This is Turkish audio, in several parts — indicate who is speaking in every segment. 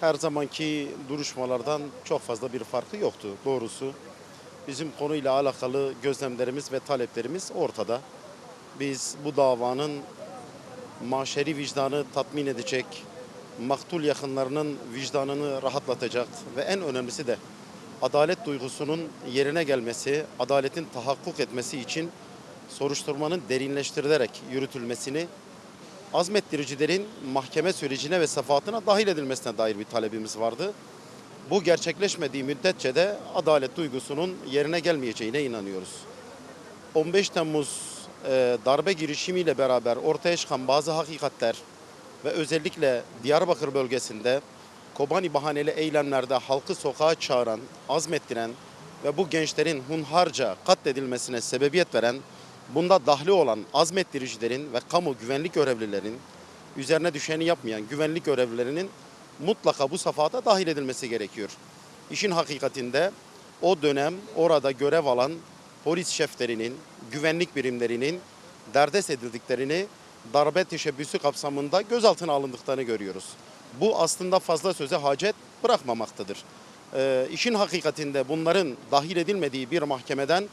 Speaker 1: her zamanki duruşmalardan çok fazla bir farkı yoktu doğrusu. Bizim konuyla alakalı gözlemlerimiz ve taleplerimiz ortada. Biz bu davanın maşeri vicdanı tatmin edecek, maktul yakınlarının vicdanını rahatlatacak ve en önemlisi de adalet duygusunun yerine gelmesi, adaletin tahakkuk etmesi için soruşturmanın derinleştirilerek yürütülmesini, azmettiricilerin mahkeme sürecine ve safahatına dahil edilmesine dair bir talebimiz vardı. Bu gerçekleşmediği müddetçe de adalet duygusunun yerine gelmeyeceğine inanıyoruz. 15 Temmuz darbe girişimiyle beraber ortaya çıkan bazı hakikatler ve özellikle Diyarbakır bölgesinde Kobani bahaneli eylemlerde halkı sokağa çağıran, azmettiren ve bu gençlerin hunharca katledilmesine sebebiyet veren, bunda dahli olan azmettiricilerin ve kamu güvenlik görevlilerin, üzerine düşeni yapmayan güvenlik görevlilerinin mutlaka bu safhada dahil edilmesi gerekiyor. İşin hakikatinde o dönem orada görev alan polis şeflerinin, güvenlik birimlerinin derdest edildiklerini, darbe teşebbüsü kapsamında gözaltına alındıklarını görüyoruz. Bu aslında fazla söze hacet bırakmamaktadır. İşin hakikatinde bunların dahil edilmediği bir mahkemeden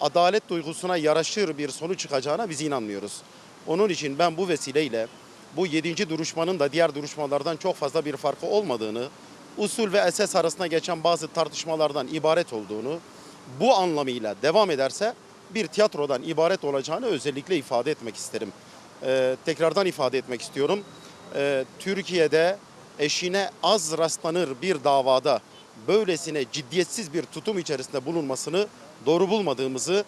Speaker 1: adalet duygusuna yaraşır bir sonuç çıkacağına biz inanmıyoruz. Onun için ben bu vesileyle bu 7. duruşmanın da diğer duruşmalardan çok fazla bir farkı olmadığını, usul ve esas arasında geçen bazı tartışmalardan ibaret olduğunu, bu anlamıyla devam ederse bir tiyatrodan ibaret olacağını özellikle ifade etmek isterim. Tekrardan ifade etmek istiyorum. Türkiye'de eşine az rastlanır bir davada böylesine ciddiyetsiz bir tutum içerisinde bulunmasını doğru bulmadığımızı,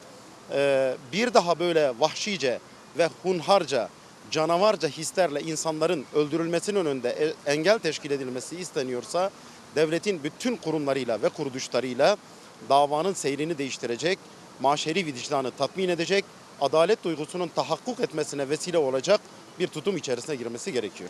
Speaker 1: bir daha böyle vahşice ve hunharca, canavarca hislerle insanların öldürülmesinin önünde engel teşkil edilmesi isteniyorsa, devletin bütün kurumlarıyla ve kuruluşlarıyla davanın seyrini değiştirecek, maşeri vicdanı tatmin edecek, adalet duygusunun tahakkuk etmesine vesile olacak bir tutum içerisine girmesi gerekiyor.